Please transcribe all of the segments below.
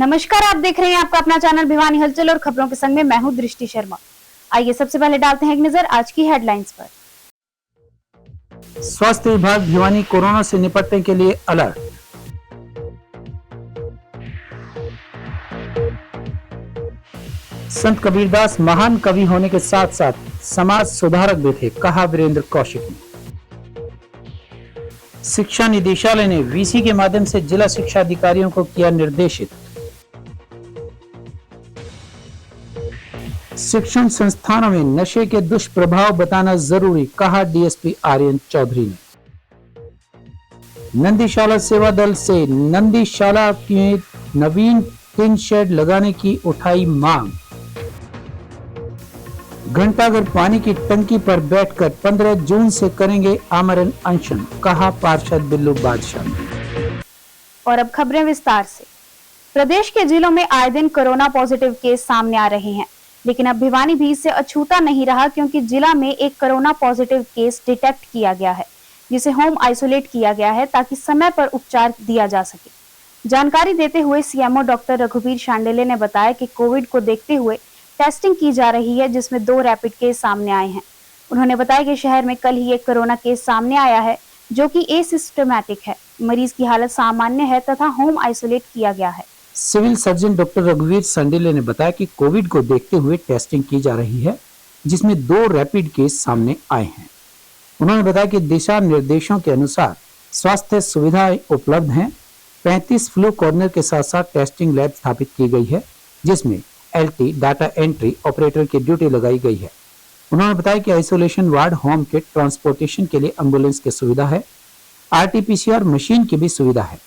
नमस्कार, आप देख रहे हैं आपका अपना चैनल भिवानी हलचल और खबरों के संग में मैं हूं दृष्टि शर्मा। आइए सबसे पहले डालते हैं एक नजर आज की हेडलाइंस पर। स्वास्थ्य विभाग भिवानी कोरोना से निपटने के लिए अलर्ट। संत कबीरदास महान कवि होने के साथ साथ समाज सुधारक भी थे, कहा वीरेंद्र कौशिक ने। शिक्षा निदेशालय ने वीसी के माध्यम से जिला शिक्षा अधिकारियों को किया निर्देशित। शिक्षण संस्थानों में नशे के दुष्प्रभाव बताना जरूरी, कहा डीएसपी आर्यन चौधरी ने। नंदीशाला सेवा दल से नंदीशाला में नवीन टिन शेड लगाने की उठाई मांग। घंटाघर पानी की टंकी पर बैठकर 15 जून से करेंगे आमरण अनशन, कहा पार्षद बिल्लू बादशाह। और अब खबरें विस्तार से। प्रदेश के जिलों में आए दिन कोरोना पॉजिटिव केस सामने आ रहे हैं, लेकिन अब भिवानी भी इससे अछूता नहीं रहा, क्योंकि जिला में एक कोरोना पॉजिटिव केस डिटेक्ट किया गया है, जिसे होम आइसोलेट किया गया है ताकि समय पर उपचार दिया जा सके। जानकारी देते हुए सीएमओ डॉक्टर रघुवीर शांडिल्य ने बताया कि कोविड को देखते हुए टेस्टिंग की जा रही है, जिसमें 2 रैपिड केस सामने आए हैं। उन्होंने बताया कि शहर में कल ही एक कोरोना केस सामने आया है, जो कि एसिम्प्टोमेटिक है। मरीज की हालत सामान्य है तथा होम आइसोलेट किया गया है। सिविल सर्जन डॉक्टर रघुवीर शांडिल्य ने बताया कि कोविड को देखते हुए टेस्टिंग की जा रही है, जिसमें 2 रैपिड केस सामने आए हैं। उन्होंने बताया कि दिशा निर्देशों के अनुसार स्वास्थ्य सुविधाएं उपलब्ध हैं। 35 फ्लू कॉर्नर के साथ साथ टेस्टिंग लैब स्थापित की गई है, जिसमें एलटी डाटा एंट्री ऑपरेटर की ड्यूटी लगाई गई है। उन्होंने बताया कि isolation ward, home kit, transportation के लिए एम्बुलेंस की सुविधा है, आरटीपीसीआर मशीन की भी सुविधा है।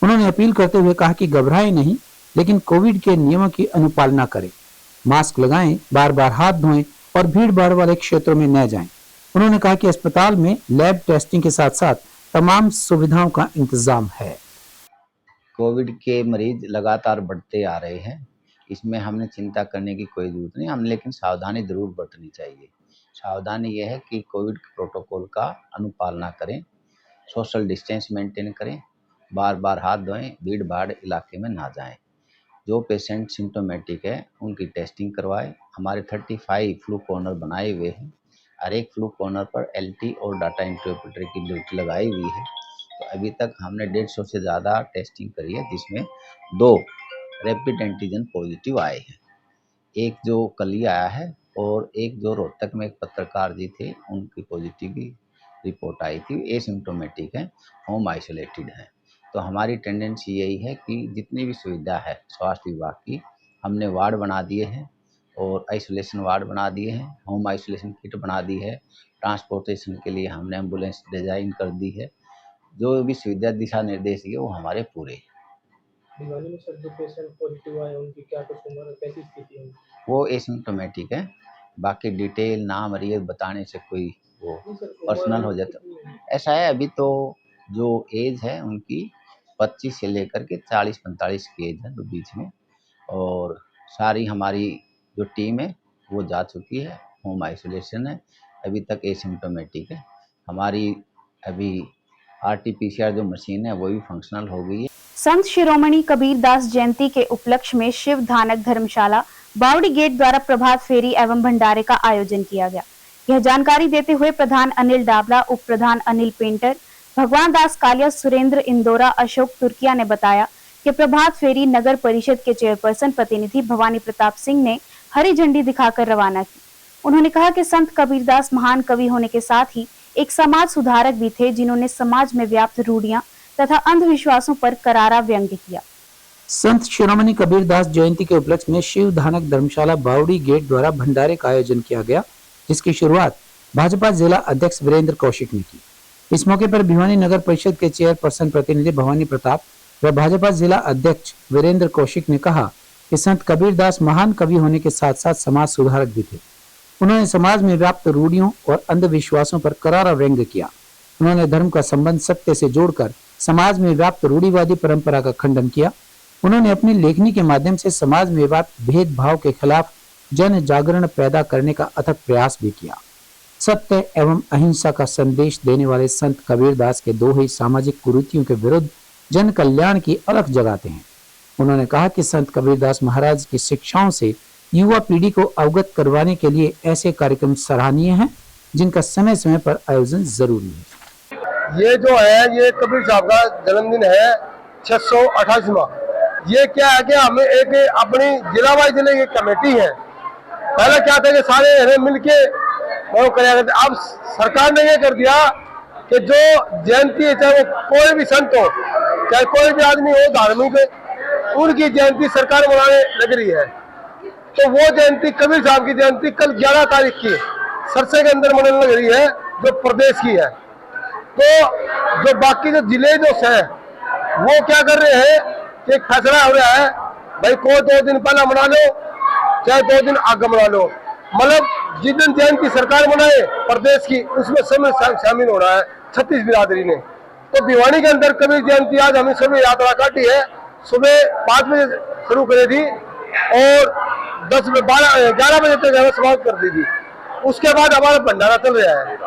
उन्होंने अपील करते हुए कहा कि घबराएं नहीं, लेकिन कोविड के नियमों की अनुपालना करें, मास्क लगाएं, बार बार हाथ धोएं और भीड़ भाड़ वाले क्षेत्रों में न जाएं। उन्होंने कहा कि अस्पताल में लैब टेस्टिंग के साथ साथ तमाम सुविधाओं का इंतजाम है। कोविड के मरीज लगातार बढ़ते आ रहे हैं, इसमें हमने चिंता करने की कोई जरूरत नहीं, हम लेकिन सावधानी जरूर बरतनी चाहिए। सावधानी यह है कि कोविड प्रोटोकॉल का अनुपालना करें, सोशल डिस्टेंस मेंटेन करें, बार बार हाथ धोएं, भीड़ भाड़ इलाके में ना जाएं। जो पेशेंट सिम्टोमेटिक है उनकी टेस्टिंग करवाएं। हमारे 35 फ्लू कॉर्नर बनाए हुए हैं, हर एक फ्लू कॉर्नर पर एलटी और डाटा एंट्री ऑपरेटर की ड्यूटी लगाई हुई है। तो अभी तक हमने 150 से ज़्यादा टेस्टिंग करी है, जिसमें 2 रैपिड एंटीजन पॉजिटिव आए हैं। एक जो कल ही आया है और एक जो रोहतक में एक पत्रकार जी थे, उनकी पॉजिटिव की रिपोर्ट आई थी, एसिम्प्टोमेटिक है, होम आइसोलेटेड है। तो हमारी टेंडेंसी यही है कि जितनी भी सुविधा है स्वास्थ्य विभाग की, हमने वार्ड बना दिए हैं और आइसोलेशन वार्ड बना दिए हैं, होम आइसोलेशन किट बना दी है, ट्रांसपोर्टेशन के लिए हमने एम्बुलेंस डिजाइन कर दी है। जो भी सुविधा दिशा निर्देश है वो हमारे पूरे हैं। भिवानी में सर जो पेशेंट पॉजिटिव आए उनकी क्या कुछ उम्र और कैसी स्थिति है? वो एसिम्प्टोमेटिक है, बाकी डिटेल नाम और ये बताने से कोई वो पर्सनल हो जाता। ऐसा है, अभी तो जो एज है उनकी 25 से लेकर के 40-45 की एज है, तो बीच में। और सारी हमारी जो टीम है वो जा चुकी है, होम आइसोलेशन है, अभी तक एसिम्प्टोमेटिक है। हमारी अभी आरटीपीसीआर जो मशीन है वो भी फंक्शनल हो गई है। संत शिरोमणि कबीरदास जयंती के उपलक्ष्य में शिव धानक धर्मशाला बावड़ी गेट द्वारा प्रभात फेरी एवं भंडारे का आयोजन किया गया। यह जानकारी देते हुए प्रधान अनिल डाबला, उप प्रधान अनिल पेंटर, भगवान दास कालिया, सुरेंद्र इंदौरा, अशोक तुर्किया ने बताया कि प्रभात फेरी नगर परिषद के चेयरपर्सन प्रतिनिधि भवानी प्रताप सिंह ने हरी झंडी दिखाकर रवाना की। उन्होंने कहा कि संत कबीरदास महान कवि होने के साथ ही एक समाज सुधारक भी थे, जिन्होंने समाज में व्याप्त रूढ़ियां तथा अंधविश्वासों पर करारा व्यंग्य किया। संत शिरोमणि कबीरदास जयंती के उपलक्ष्य में शिव धानक धर्मशाला बावड़ी गेट द्वारा भंडारे का आयोजन किया गया, जिसकी शुरुआत भाजपा जिला अध्यक्ष वीरेंद्र कौशिक ने की। इस मौके पर भिवानी नगर परिषद के चेयरपर्सन प्रतिनिधि भवानी प्रताप व भाजपा जिला अध्यक्ष वीरेंद्र कौशिक ने कहा कि संत कबीरदास महान कवि होने के साथ साथ समाज सुधारक भी थे। उन्होंने समाज में व्याप्त रूढ़ियों और अंधविश्वासों पर करारा व्यंग्य किया। उन्होंने धर्म का संबंध सत्य से जोड़कर समाज में व्याप्त रूढ़िवादी परंपरा का खंडन किया। उन्होंने अपनी लेखनी के माध्यम से समाज में व्याप्त भेदभाव के खिलाफ जन जागरण पैदा करने का अथक प्रयास भी किया। सत्य एवं अहिंसा का संदेश देने वाले संत कबीरदास के दोहे सामाजिक कुरीतियों के विरुद्ध जन कल्याण की अलख जगाते हैं। उन्होंने कहा कि संत कबीरदास महाराज की शिक्षाओं से युवा पीढ़ी को अवगत करवाने के लिए ऐसे कार्यक्रम सराहनीय हैं, जिनका समय समय पर आयोजन जरूरी है। ये जो है ये कबीर साहब का जन्मदिन है 628वां। ये क्या है कि हमें एक अपनी जिला वाइज जिले की कमेटी है। पहले क्या था कि सारे मिलके वो कराया करते, अब सरकार ने ये कर दिया कि जो जयंती है, चाहे वो कोई भी संत हो, चाहे कोई भी आदमी हो धार्मिक, उनकी जयंती सरकार मनाने लग रही है। तो वो जयंती कबीर साहब की जयंती कल 11 तारीख की सरसे के अंदर मनाने लग रही है, जो प्रदेश की है। तो जो बाकी जो जिले जो है वो क्या कर रहे हैं कि एक फैसला हो रहा है, भाई को 2 दिन पहले मना लो, चाहे 2 दिन आगे मना लो, मतलब जिस दिन जयंती सरकार मनाए प्रदेश की, उसमें समय शामिल हो रहा है 36 बिरादरी ने। तो भिवानी के अंदर कबीर जयंती आज हमें सभी यात्रा काटी है। सुबह 5 बजे शुरू करी थी और 11 बजे तक हमें समाप्त कर दी थी। उसके बाद हमारा भंडारा चल रहा है।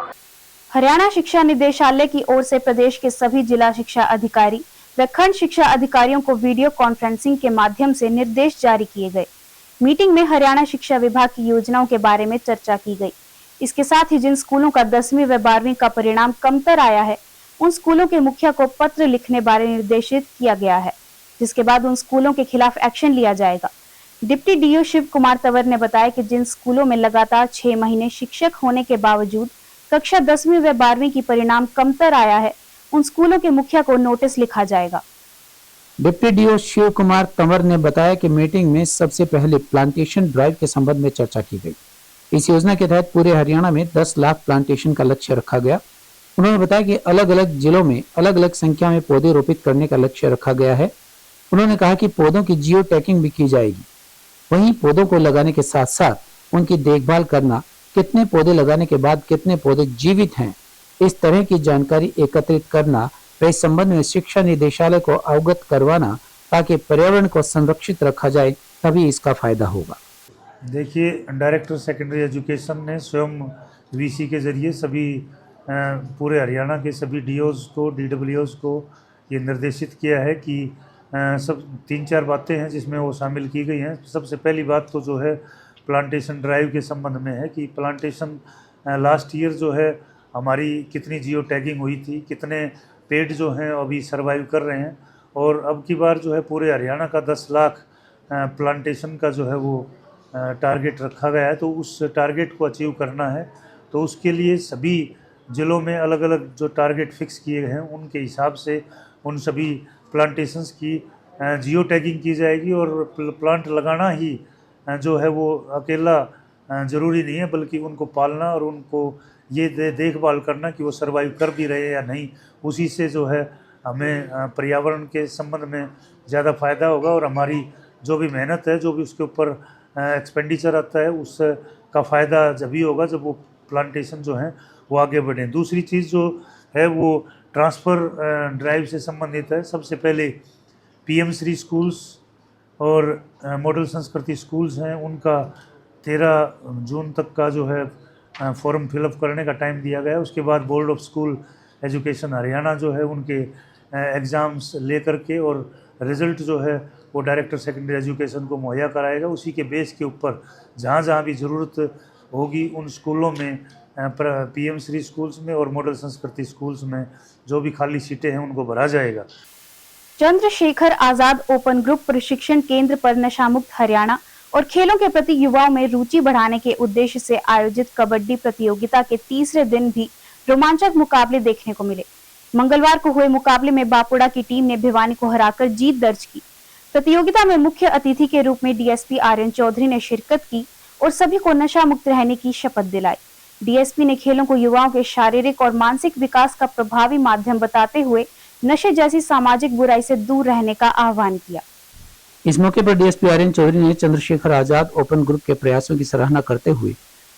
हरियाणा शिक्षा निदेशालय की ओर से प्रदेश के सभी जिला शिक्षा अधिकारी व खंड शिक्षा अधिकारियों को वीडियो कॉन्फ्रेंसिंग के माध्यम से निर्देश जारी किए गए। मीटिंग में हरियाणा शिक्षा विभाग की योजनाओं के बारे में चर्चा की गई। इसके साथ ही जिन स्कूलों का 10वीं व 12वीं का परिणाम कमतर आया है, उन स्कूलों के मुखिया को पत्र लिखने बारे निर्देशित किया गया है, जिसके बाद उन स्कूलों के खिलाफ एक्शन लिया जाएगा। डिप्टी डीओ शिव कुमार तंवर ने बताया कि जिन स्कूलों में लगातार 6 महीने शिक्षक होने के बावजूद कक्षा 10वीं व 12वीं की परिणाम कमतर आया है, उन स्कूलों के मुखिया को नोटिस लिखा जाएगा। डिप्टी डीओ शिव कुमार तंवर ने बताया कि मीटिंग में सबसे पहले प्लांटेशन ड्राइव के संबंध में चर्चा की गई। इस योजना के तहत पूरे हरियाणा में 10 लाख प्लांटेशन का लक्ष्य रखा गया। उन्होंने बताया कि अलग अलग जिलों में अलग अलग संख्या में पौधे रोपित करने का लक्ष्य रखा गया है। उन्होंने कहा कि पौधों की जियो टैगिंग भी की जाएगी। वहीं पौधों को लगाने के साथ साथ उनकी देखभाल करना, कितने पौधे लगाने के बाद कितने पौधे जीवित हैं, इस तरह की जानकारी एकत्रित करना व इस संबंध में शिक्षा निदेशालय को अवगत करवाना, ताकि पर्यावरण को संरक्षित रखा जाए, तभी इसका फायदा होगा। देखिए, डायरेक्टर सेकेंडरी एजुकेशन ने स्वयं वीसी के जरिए सभी पूरे हरियाणा के सभी डीओज को, डीडब्ल्यूओज को ये निर्देशित किया है कि सब 3-4 बातें हैं जिसमें वो शामिल की गई हैं। सबसे पहली बात तो जो है प्लांटेशन ड्राइव के संबंध में है कि प्लांटेशन लास्ट ईयर जो है हमारी कितनी जियो टैगिंग हुई थी, कितने पेड़ जो हैं अभी सर्वाइव कर रहे हैं, और अब की बार जो है पूरे हरियाणा का 10 लाख प्लांटेशन का जो है वो टारगेट रखा गया है। तो उस टारगेट को अचीव करना है, तो उसके लिए सभी ज़िलों में अलग अलग जो टारगेट फिक्स किए गए हैं उनके हिसाब से उन सभी प्लांटेशंस की जियो टैगिंग की जाएगी। और प्लांट लगाना ही जो है वो अकेला ज़रूरी नहीं है, बल्कि उनको पालना और उनको ये देखभाल करना कि वो सर्वाइव कर भी रहे या नहीं, उसी से जो है हमें पर्यावरण के संबंध में ज़्यादा फ़ायदा होगा। और हमारी जो भी मेहनत है, जो भी उसके ऊपर एक्सपेंडिचर आता है, उसका फ़ायदा जब भी होगा जब वो प्लांटेशन जो है वो आगे बढ़ें। दूसरी चीज़ जो है वो ट्रांसफ़र ड्राइव से संबंधित है। सबसे पहले PM श्री स्कूल्स और मॉडल संस्कृति स्कूल्स हैं, उनका 13 जून तक का जो है फॉर्म फिलअप करने का टाइम दिया गया है। उसके बाद board of school education Haryana जो है उनके एग्ज़ाम्स ले करके और रिज़ल्ट जो है वो डायरेक्टर सेकेंडरी एजुकेशन को मुहैया कराएगा। उसी के बेस के ऊपर जहाँ जहाँ भी ज़रूरत होगी उन स्कूलों में, PM श्री स्कूल्स में और मॉडल संस्कृति स्कूल्स में जो भी खाली सीटें हैं उनको भरा जाएगा। चंद्रशेखर आजाद ओपन ग्रुप प्रशिक्षण केंद्र पर नशामुक्त हरियाणा और खेलों के प्रति युवाओं में रुचि बढ़ाने के उद्देश्य से आयोजित कबड्डी प्रतियोगिता के तीसरे दिन भी रोमांचक मुकाबले देखने को मिले। मंगलवार को हुए मुकाबले में बापुड़ा की टीम ने भिवानी को हराकर जीत दर्ज की। प्रतियोगिता में मुख्य अतिथि के रूप में डीएसपी आर्यन चौधरी ने शिरकत की और सभी को नशा मुक्त रहने की शपथ दिलाई। डीएसपी ने खेलों को युवाओं के शारीरिक और मानसिक विकास का प्रभावी माध्यम बताते हुए नशे जैसी सामाजिक बुराई से दूर रहने का आह्वान किया। इस मौके पर डीएसपी आर्यन चौधरी ने चंद्रशेखर आजाद ओपन ग्रुप के प्रयासों की सराहना करते हुए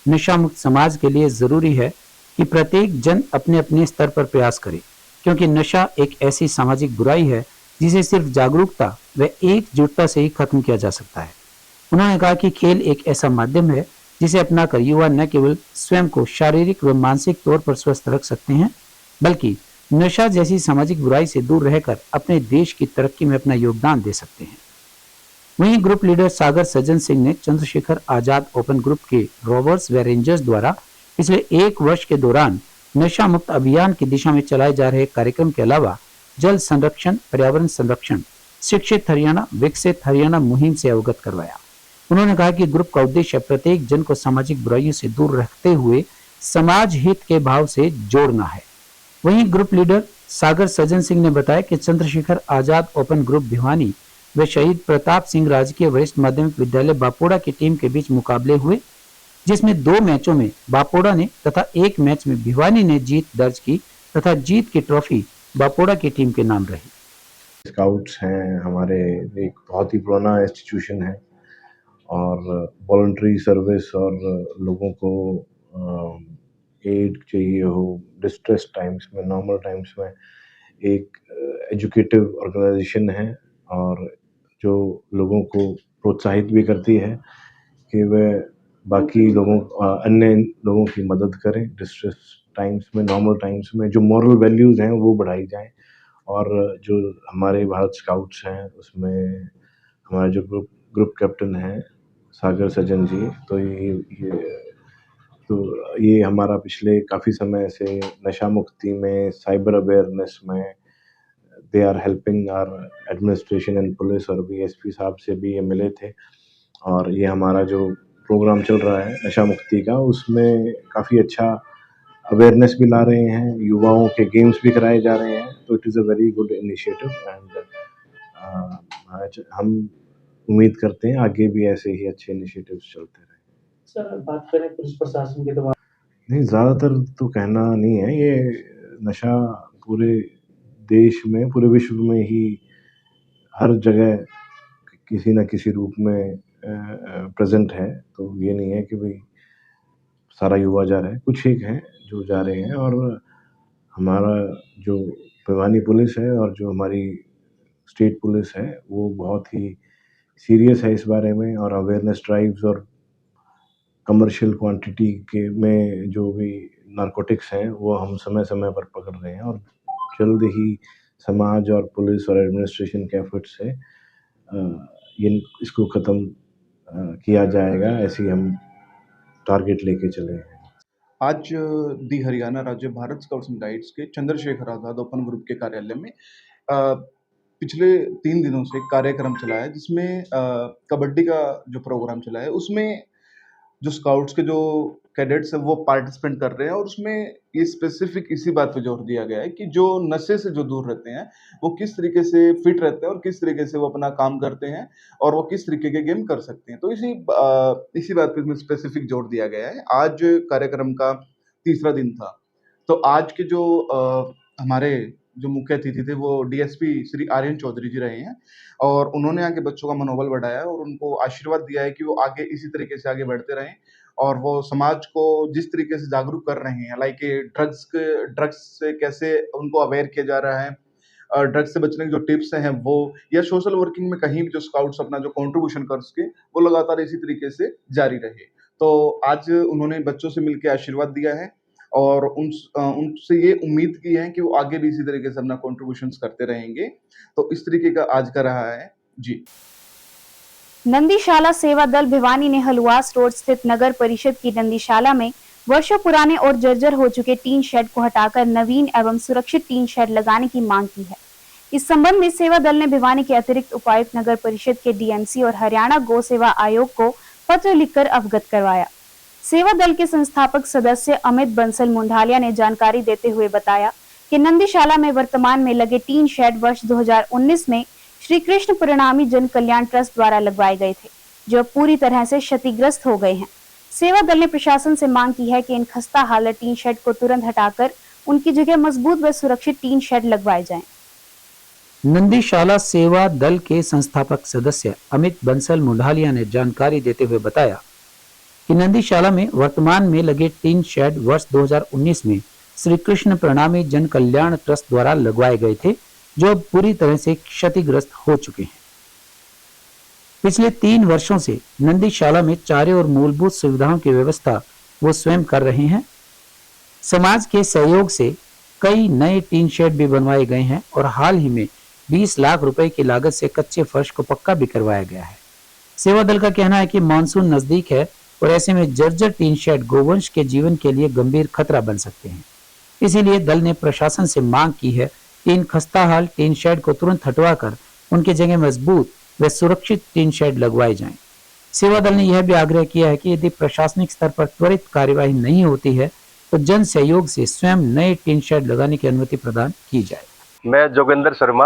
नशा मुक्त समाज के लिए जरूरी है कि प्रत्येक जन अपने अपने स्तर पर प्रयास करे, क्योंकि नशा एक ऐसी सामाजिक बुराई है जिसे सिर्फ जागरूकता व एकजुटता से ही खत्म किया जा सकता है। उन्होंने कहा कि खेल एक ऐसा माध्यम है जिसे अपनाकर युवा न केवल स्वयं को शारीरिक व मानसिक तौर पर स्वस्थ रख सकते हैं, बल्कि नशा जैसी सामाजिक बुराई से दूर रहकर अपने देश की तरक्की में अपना योगदान दे सकते हैं। वहीं ग्रुप लीडर सागर सज्जन सिंह ने चंद्रशेखर आजाद ओपन ग्रुप के रोवर्स व रेंजर्स द्वारा पिछले 1 वर्ष के दौरान नशा मुक्त अभियान की दिशा में चलाए जा रहे कार्यक्रम के अलावा जल संरक्षण, पर्यावरण संरक्षण, शिक्षित हरियाणा, विकसित हरियाणा मुहिम से अवगत करवाया। उन्होंने कहा कि ग्रुप का उद्देश्य प्रत्येक जन को सामाजिक बुराइयों से दूर रखते हुए समाज हित के भाव से जोड़ना है। वहीं ग्रुप लीडर सागर सज्जन सिंह ने बताया कि चंद्रशेखर आजाद ओपन ग्रुप भिवानी व शहीद प्रताप सिंह राजकीय वरिष्ठ माध्यमिक विद्यालय बापोड़ा की टीम के बीच मुकाबले हुए, जिसमें 2 मैचों में बापोड़ा ने तथा 1 मैच में भिवानी ने जीत दर्ज की तथा जीत की ट्रॉफी बापोड़ा की टीम के नाम रही। स्काउट्स हैं हमारे, एक बहुत ही पुराना इंस्टीट्यूशन है और वॉलंटरी सर्विस और लोगों को एड चाहिए हो डिस्ट्रेस टाइम्स में, नॉर्मल टाइम्स में, एक एजुकेटिव ऑर्गेनाइजेशन है और जो लोगों को प्रोत्साहित भी करती है कि वह बाकी लोगों अन्य लोगों की मदद करें डिस्ट्रेस टाइम्स में, नॉर्मल टाइम्स में। जो मॉरल वैल्यूज़ हैं वो बढ़ाई जाएं और जो हमारे भारत स्काउट्स हैं उसमें हमारे जो ग्रुप कैप्टन हैं सागर सज्जन जी, तो ये हमारा पिछले काफ़ी समय से नशा मुक्ति में, साइबर अवेयरनेस में they are helping our administration and police, और बीएसपी साहब से भी ये मिले थे। और ये हमारा जो प्रोग्राम चल रहा है नशा मुक्ति का, उसमें काफ़ी अच्छा अवेयरनेस भी ला रहे हैं, युवाओं के गेम्स भी कराए जा रहे हैं, तो it is a very good initiative and हम उम्मीद करते हैं आगे भी ऐसे ही अच्छे इनिशिएटिव्स चलते रहें। सर, बात करें पुलिस प्रशासन के तो नहीं, ज़्यादातर तो कहना नहीं है, ये नशा पूरे देश में, पूरे विश्व में ही हर जगह किसी न किसी रूप में प्रेजेंट है, तो ये नहीं है कि भाई सारा युवा जा रहा है, कुछ एक हैं जो जा रहे हैं। और हमारा जो भिवानी पुलिस है और जो हमारी स्टेट पुलिस है वो बहुत ही सीरियस है इस बारे में, और अवेयरनेस ड्राइव्स और कमर्शियल क्वांटिटी के में जो भी नारकोटिक्स हैं वो हम समय समय पर पकड़ रहे हैं और जल्द ही समाज और पुलिस और एडमिनिस्ट्रेशन के एफर्ट से इसको ख़त्म किया जाएगा, ऐसी हम टारगेट लेके चले हैं। आज दी हरियाणा राज्य भारत स्काउट्स एंड गाइड्स के चंद्रशेखर आजाद ओपन ग्रुप के कार्यालय में पिछले 3 दिनों से कार्यक्रम चला है, जिसमें कबड्डी का जो प्रोग्राम चला है उसमें जो स्काउट्स के जो कैडेट्स हैं वो पार्टिसिपेंट कर रहे हैं, और उसमें ये स्पेसिफिक इसी बात पे जोर दिया गया है कि जो नशे से जो दूर रहते हैं वो किस तरीके से फिट रहते हैं और किस तरीके से वो अपना काम करते हैं और वो किस तरीके के गेम कर सकते हैं। तो इसी बात पे इसमें स्पेसिफिक जोर दिया गया है। आज कार्यक्रम का तीसरा दिन था, तो आज के जो हमारे जो मुख्य अतिथि थे वो डीएसपी श्री आर्यन चौधरी जी रहे हैं, और उन्होंने आगे बच्चों का मनोबल बढ़ाया और उनको आशीर्वाद दिया है कि वो आगे इसी तरीके से आगे बढ़ते रहें और वो समाज को जिस तरीके से जागरूक कर रहे हैं, लाइक ड्रग्स से कैसे उनको अवेयर किया जा रहा है, ड्रग्स से बचने की जो टिप्स हैं वो, या सोशल वर्किंग में कहीं भी जो स्काउट्स अपना जो कंट्रीब्यूशन कर सके वो लगातार इसी तरीके से जारी रहे। तो आज उन्होंने बच्चों से मिलकर आशीर्वाद दिया है और उनसे ये उम्मीद की है कि वो आगे भी इसी तरीके से अपना कंट्रीब्यूशंस करते रहेंगे। तो इस तरीके का आज का रहा है जी। नंदीशाला सेवा दल भिवानी ने हलुआस रोड स्थित नगर परिषद की नंदीशाला में वर्षों पुराने और जर्जर हो चुके टीन शेड को हटाकर नवीन एवं सुरक्षित टीन शेड लगाने की मांग की है। इस संबंध में सेवा दल ने भिवानी के अतिरिक्त उपायुक्त नगर परिषद के डीएमसी और हरियाणा गौ सेवा आयोग को पत्र लिखकर अवगत करवाया। सेवा दल के संस्थापक सदस्य अमित बंसल मुंडालिया ने जानकारी देते हुए बताया कि नंदीशाला में वर्तमान में लगे टीन शेड वर्ष 2019 में श्री कृष्ण परिणामी जन कल्याण ट्रस्ट द्वारा लगवाए गए थे, जो पूरी तरह से क्षतिग्रस्त हो गए हैं। सेवा दल ने प्रशासन से मांग की है कि इन खस्ता हालत टीन शेड को तुरंत हटाकर उनकी जगह मजबूत व सुरक्षित टीन शेड लगवाए जाएं। नंदीशाला सेवा दल के संस्थापक सदस्य अमित बंसल मुंडालिया ने जानकारी देते हुए बताया कि नंदीशाला में वर्तमान में लगे टीन शेड वर्ष 2019 में श्री कृष्ण प्रणामी जन कल्याण ट्रस्ट द्वारा लगवाए गए थे, जो अब पूरी तरह से क्षतिग्रस्त हो चुके हैं। पिछले 3 वर्षों से नंदीशाला में चारे और मूलभूत सुविधाओं की व्यवस्था वो स्वयं कर रहे हैं। समाज के सहयोग से कई नए टीन शेड भी बनवाए गए हैं और हाल ही में 20 लाख रुपए की लागत से कच्चे फर्श को पक्का भी करवाया गया है। सेवा दल का कहना है कि मानसून नजदीक है और ऐसे में जर्जर टीन शेड गोवंश के जीवन के लिए गंभीर खतरा बन सकते हैं। इसीलिए दल ने प्रशासन से मांग की है कि इन खस्ताहाल टीन शेड को तुरंत हटवाकर उनकी जगह मजबूत व सुरक्षित टीन शेड लगवाए जाएं। सेवा दल ने यह भी आग्रह किया है कि यदि प्रशासनिक स्तर पर त्वरित कार्यवाही नहीं होती है तो जन सहयोग से स्वयं नए टीन शेड लगाने की अनुमति प्रदान की जाए। मैं जोगेंद्र शर्मा,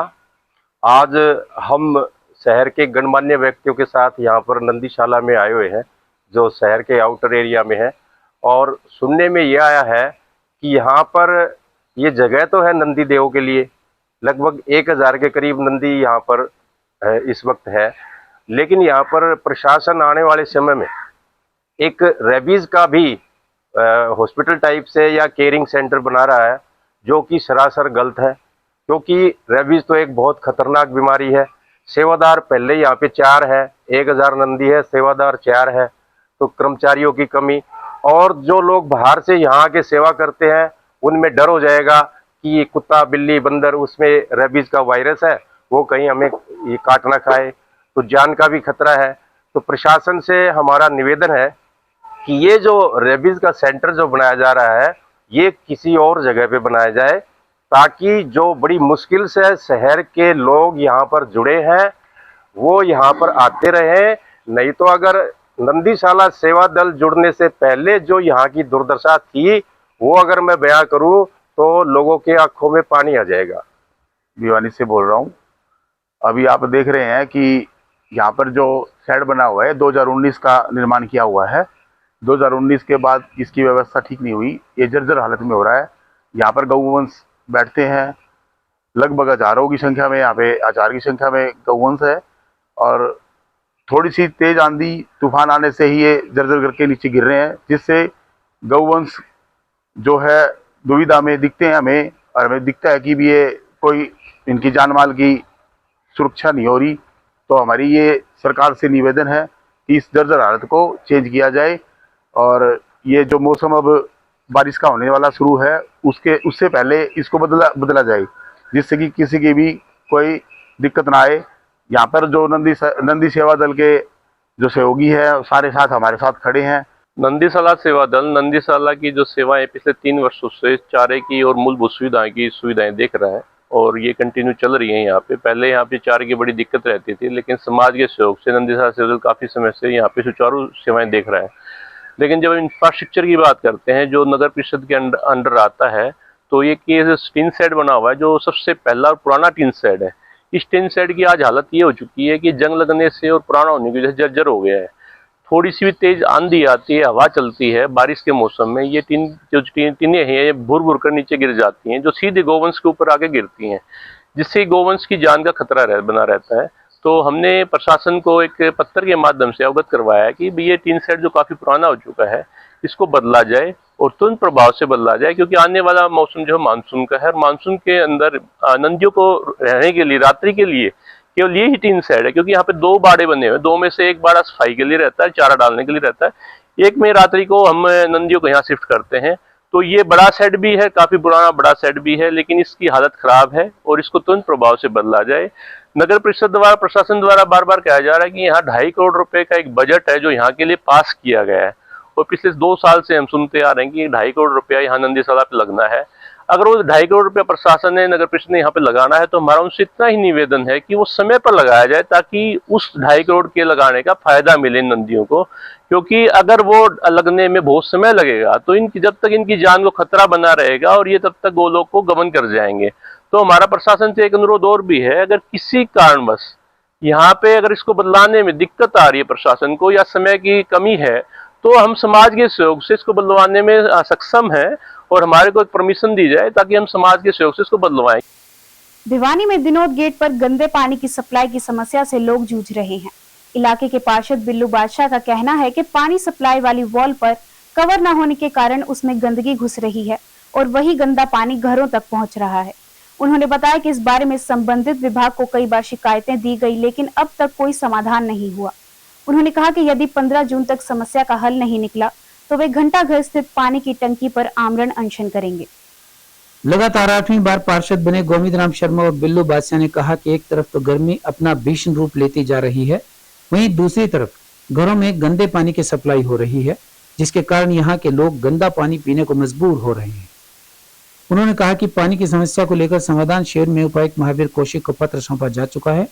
आज हम शहर के गणमान्य व्यक्तियों के साथ यहाँ पर नंदीशाला में आए हुए हैं, जो शहर के आउटर एरिया में है। और सुनने में यह आया है कि यहाँ पर ये जगह तो है नंदी देव के लिए, लगभग 1000 के करीब नंदी यहाँ पर इस वक्त है, लेकिन यहाँ पर प्रशासन आने वाले समय में एक रेबीज का भी हॉस्पिटल टाइप से या केयरिंग सेंटर बना रहा है, जो कि सरासर गलत है, क्योंकि रेबीज तो एक बहुत खतरनाक बीमारी है। सेवादार पहले यहाँ पे 4 है, 1000 नंदी है, सेवादार 4 है, तो कर्मचारियों की कमी, और जो लोग बाहर से यहाँ के सेवा करते हैं उनमें डर हो जाएगा कि ये कुत्ता बिल्ली बंदर उसमें रेबीज का वायरस है, वो कहीं हमें ये काट ना खाए, तो जान का भी खतरा है। तो प्रशासन से हमारा निवेदन है कि ये जो रेबीज का सेंटर जो बनाया जा रहा है ये किसी और जगह पे बनाया जाए, ताकि जो बड़ी मुश्किल से शहर के लोग यहाँ पर जुड़े हैं वो यहाँ पर आते रहे। नहीं तो अगर नंदीशाला सेवा दल जुड़ने से पहले जो यहाँ की दुर्दशा थी वो अगर मैं बयां करूं तो लोगों के आंखों में पानी आ जाएगा। भिवानी से बोल रहा हूँ। अभी आप देख रहे हैं कि यहाँ पर जो शेड बना हुआ है 2019 का निर्माण किया हुआ है। 2019 के बाद इसकी व्यवस्था ठीक नहीं हुई, ये जर्जर हालत में हो रहा है। यहाँ पर गौवंश बैठते हैं, लगभग हजारों की संख्या में, यहाँ पे 1000 की संख्या में गौवंश है, और थोड़ी सी तेज आंधी तूफान आने से ही ये जर्जर करके नीचे गिर रहे हैं, जिससे गौवंश जो है दुविधा में दिखते हैं हमें, और हमें दिखता है कि भी ये कोई इनकी जान माल की सुरक्षा नहीं हो रही। तो हमारी ये सरकार से निवेदन है कि इस जर्जर हालत को चेंज किया जाए, और ये जो मौसम अब बारिश का होने वाला शुरू है उससे पहले इसको बदला जाए, जिससे कि किसी की भी कोई दिक्कत ना आए। यहाँ पर जो नंदी सेवा दल के जो सहयोगी है सारे साथ हमारे साथ खड़े हैं। नंदीशाला सेवा दल नंदीशाला की जो सेवाएं पिछले 3 वर्षों से चारे की और मूलभूत सुविधाएं देख रहा है, और ये कंटिन्यू चल रही है। यहाँ पे पहले यहाँ पे चारे की बड़ी दिक्कत रहती थी, लेकिन समाज के सहयोग से नंदीशाला सेवा दल काफ़ी समय से यहाँ पे सुचारू सेवाएं देख रहा है। लेकिन जब इंफ्रास्ट्रक्चर की बात करते हैं जो नगर परिषद के अंडर आता है, तो ये टीन शेड बना हुआ है जो सबसे पहला और पुराना टीन शेड है। इस टीन शेड की आज हालत ये हो चुकी है कि जंग लगने से और पुराना होने की वजह से जर्जर हो गया है। थोड़ी सी भी तेज आंधी आती है, हवा चलती है बारिश के मौसम में, ये टीनें हैं ये भुर भुर कर नीचे गिर जाती हैं, जो सीधे गोवंश के ऊपर आके गिरती हैं, जिससे गोवंश की जान का खतरा बना रहता है। तो हमने प्रशासन को एक पत्र के माध्यम से अवगत करवाया है कि ये टीन शेड जो काफ़ी पुराना हो चुका है इसको बदला जाए, और तुरंत प्रभाव से बदला जाए, क्योंकि आने वाला मौसम जो है मानसून का है। मानसून के अंदर नंदियों को रहने के लिए रात्रि के लिए केवल ये ही टीन शेड है, क्योंकि यहाँ पे 2 बाड़े बने हुए हैं। 2 में से एक बाड़ा सफाई के लिए रहता है, चारा डालने के लिए रहता है, एक में रात्रि को हम नंदियों को यहाँ शिफ्ट करते हैं। तो ये बड़ा शेड भी है, काफ़ी पुराना बड़ा शेड भी है, लेकिन इसकी हालत खराब है और इसको तुरंत प्रभाव से बदला जाए। नगर परिषद द्वारा प्रशासन द्वारा बार बार कहा जा रहा है कि यहाँ 2.5 करोड़ रुपए का एक बजट है जो यहाँ के लिए पास किया गया है, और पिछले 2 साल से हम सुनते आ रहे हैं कि 2.5 करोड़ रुपया यहाँ नंदीशाला पे लगना है। अगर वो 2.5 करोड़ रुपया प्रशासन ने नगर परिषद ने यहाँ पे लगाना है, तो हमारा उनसे इतना ही निवेदन है कि वो समय पर लगाया जाए, ताकि उस 2.5 करोड़ के लगाने का फायदा मिले नदियों को। क्योंकि अगर वो लगने में बहुत समय लगेगा तो इनकी जब तक इनकी जान को खतरा बना रहेगा और ये तब तक वो लोग को गमन कर जाएंगे। तो हमारा प्रशासन से एक अनुरोध और भी है, अगर किसी कारणवश यहाँ पे अगर इसको बदलाने में दिक्कत आ रही है प्रशासन को या समय की कमी है, तो हम समाज के सहयोग से इसको बदलवाने में सक्षम है, और हमारे को एक परमिशन दी जाए ताकि हम समाज के सहयोग से इसको बदलवाएं। भिवानी में दिनोद गेट पर गंदे पानी की सप्लाई की समस्या से लोग जूझ रहे हैं। इलाके के पार्षद बिल्लू बादशाह का कहना है कि पानी सप्लाई वाली वॉल पर कवर न होने के कारण उसमें गंदगी घुस रही है और वही गंदा पानी घरों तक पहुंच रहा है। उन्होंने बताया कि इस बारे में संबंधित विभाग को कई बार शिकायतें दी गई, लेकिन अब तक कोई समाधान नहीं हुआ। उन्होंने कहा कि यदि 15 जून तक समस्या का हल नहीं निकला तो वे घंटा घर स्थित पानी की टंकी पर आमरण अनशन करेंगे। लगातार 8वीं बार पार्षद बने गोविंद राम शर्मा और बिल्लू बादशाह ने कहा कि एक तरफ तो गर्मी अपना भीषण रूप लेती जा रही है, वहीं दूसरी तरफ घरों में गंदे पानी की सप्लाई हो रही है, जिसके कारण यहाँ के लोग गंदा पानी पीने को मजबूर हो रहे हैं। उन्होंने कहा कि पानी की समस्या को लेकर समाधान शहर में उपायुक्त महावीर कौशिक को पत्र सौंपा जा चुका है।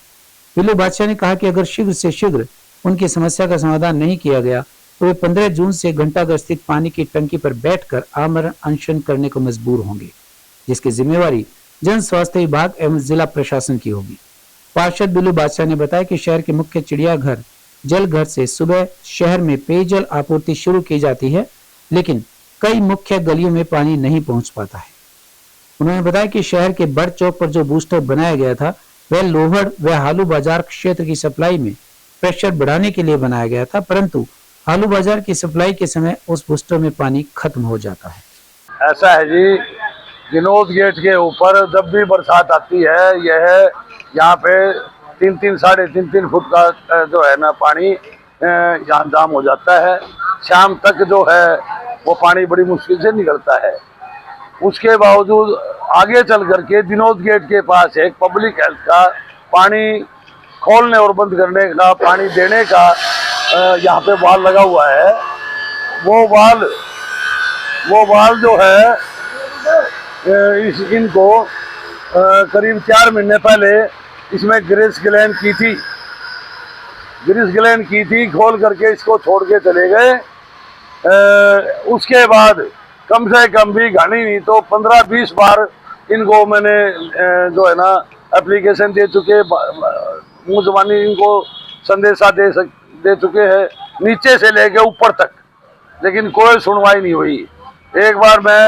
बिल्लू बादशाह ने कहा कि अगर शीघ्र से शीघ्र उनकी समस्या का समाधान नहीं किया गया तो वे 15 जून से घंटाघर स्थित पानी की टंकी पर बैठकर आमरण अनशन करने को मजबूर होंगे, जिसकी जिम्मेवारी जन स्वास्थ्य विभाग एवं जिला प्रशासन की होगी। पार्षद बिल्लू बादशाह ने बताया कि शहर के मुख्य चिड़ियाघर जल घर से सुबह शहर में पेयजल आपूर्ति शुरू की जाती है, लेकिन कई मुख्य गलियों में पानी नहीं पहुंच पाता है। उन्होंने बताया कि शहर के बड़ चौक पर जो बूस्टर बनाया गया था वह लोहड़ व हालू बाजार क्षेत्र की सप्लाई में प्रेशर बढ़ाने के लिए बनाया गया था, परंतु हालू बाजार की सप्लाई के समय उस बूस्टर में पानी खत्म हो जाता है। ऐसा है जी, विनोद गेट के ऊपर जब भी बरसात आती है यह यहाँ पे 3-3 साढ़े 3 फुट का जो है ना पानी यहाँ जाम हो जाता है। शाम तक जो है वो पानी बड़ी मुश्किल से निकलता है। उसके बावजूद आगे चल करके विनोद गेट के पास एक पब्लिक हेल्थ का पानी खोलने और बंद करने का, पानी देने का यहाँ पे वाल लगा हुआ है। वो वाल जो है इनको करीब 4 महीने पहले इसमें ग्रीस ग्लैन की थी, खोल करके इसको छोड़ के चले गए। उसके बाद कम से कम भी घानी नहीं तो 15-20 बार इनको मैंने जो है ना एप्लीकेशन दे चुके, मुँह ज़बानी इनको संदेशा दे चुके हैं नीचे से लेके ऊपर तक, लेकिन कोई सुनवाई नहीं हुई। एक बार मैं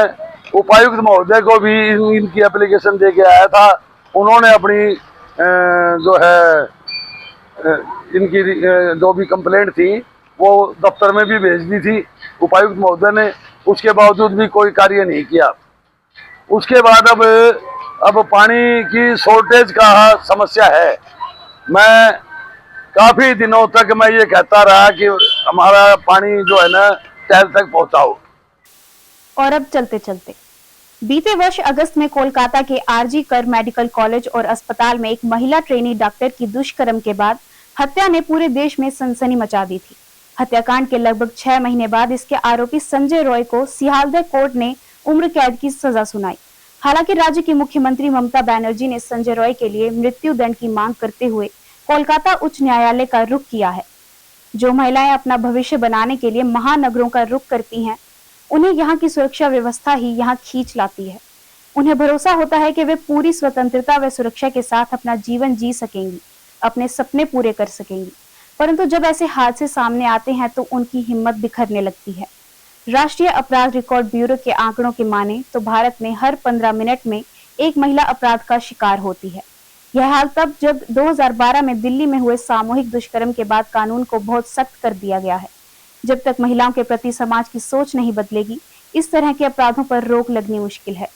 उपायुक्त महोदय को भी इनकी एप्लीकेशन दे के आया था। उन्होंने अपनी जो है इनकी जो भी कंप्लेंट थी वो दफ्तर में भी भेज दी थी उपायुक्त महोदय ने, उसके बावजूद भी कोई कार्य नहीं किया। उसके बाद अब पानी की शॉर्टेज का समस्या है। मैं काफ़ी दिनों तक मैं ये कहता रहा कि हमारा पानी जो है ना टहल तक पहुँचाओ। और अब चलते चलते बीते वर्ष अगस्त में कोलकाता के आरजी कर मेडिकल कॉलेज और अस्पताल में एक महिला ट्रेनी डॉक्टर की दुष्कर्म के बाद हत्या ने पूरे देश में सनसनी मचा दी थी। हत्याकांड के लगभग 6 महीने बाद इसके आरोपी संजय रॉय को सियालदह कोर्ट ने उम्र कैद की सजा सुनाई। हालांकि राज्य की मुख्यमंत्री ममता बनर्जी ने संजय रॉय के लिए मृत्यु दंड की मांग करते हुए कोलकाता उच्च न्यायालय का रुख किया है। जो महिलाएं अपना भविष्य बनाने के लिए महानगरों का रुख करती हैं, उन्हें यहाँ की सुरक्षा व्यवस्था ही यहाँ खींच लाती है। उन्हें भरोसा होता है कि वे पूरी स्वतंत्रता व सुरक्षा के साथ अपना जीवन जी सकेंगी, अपने सपने पूरे कर सकेंगी। परंतु जब ऐसे हादसे सामने आते हैं तो उनकी हिम्मत बिखरने लगती है। राष्ट्रीय अपराध रिकॉर्ड ब्यूरो के आंकड़ों के माने तो भारत में हर 15 मिनट में एक महिला अपराध का शिकार होती है। यह हाल तब जब 2012 में दिल्ली में हुए सामूहिक दुष्कर्म के बाद कानून को बहुत सख्त कर दिया गया है। जब तक महिलाओं के प्रति समाज की सोच नहीं बदलेगी, इस तरह के अपराधों पर रोक लगनी मुश्किल है।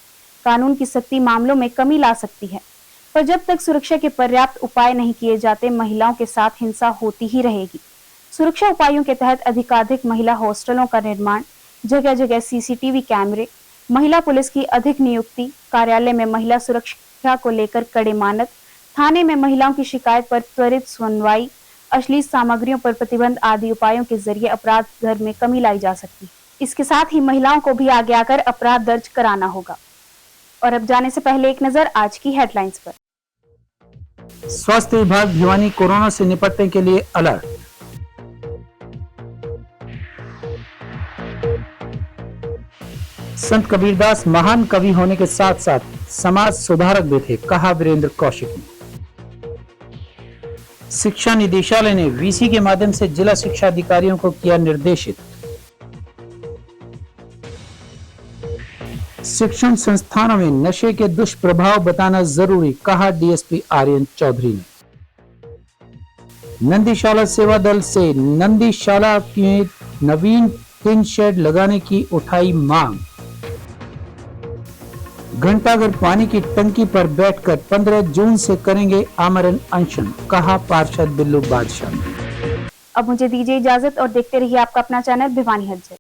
कानून की सख्ती मामलों में कमी ला सकती है, पर जब तक सुरक्षा के पर्याप्त उपाय नहीं किए जाते, महिलाओं के साथ हिंसा होती ही रहेगी। सुरक्षा उपायों के तहत अधिकाधिक महिला हॉस्टलों का निर्माण, जगह जगह सीसीटीवी कैमरे, महिला पुलिस की अधिक नियुक्ति, कार्यालय में महिला सुरक्षा को लेकर कड़े मानक, थाने में महिलाओं की शिकायत पर त्वरित सुनवाई, अश्लील सामग्रियों पर प्रतिबंध आदि उपायों के जरिए अपराध दर में कमी लाई जा सकती है। इसके साथ ही महिलाओं को भी आगे आकर अपराध दर्ज कराना होगा। और अब जाने से पहले एक नजर आज की हेडलाइंस पर। स्वास्थ्य विभाग भिवानी कोरोना से निपटने के लिए अलर्ट। संत कबीरदास महान कवि होने के साथ साथ समाज सुधारक भी थे, कहा वीरेंद्र कौशिक ने। शिक्षा निदेशालय ने वीसी के माध्यम से जिला शिक्षा अधिकारियों को किया निर्देशित। शिक्षण संस्थानों में नशे के दुष्प्रभाव बताना जरूरी, कहा डीएसपी आर्यन चौधरी ने। नंदीशाला सेवा दल से नंदीशाला में नवीन टिन शेड लगाने की उठाई मांग। घंटाघर पानी की टंकी पर बैठकर 15 जून से करेंगे आमरण अनशन, कहा पार्षद बिल्लू बादशाह। अब मुझे दीजिए इजाजत और देखते रहिए आपका अपना चैनल भिवानी हलचल।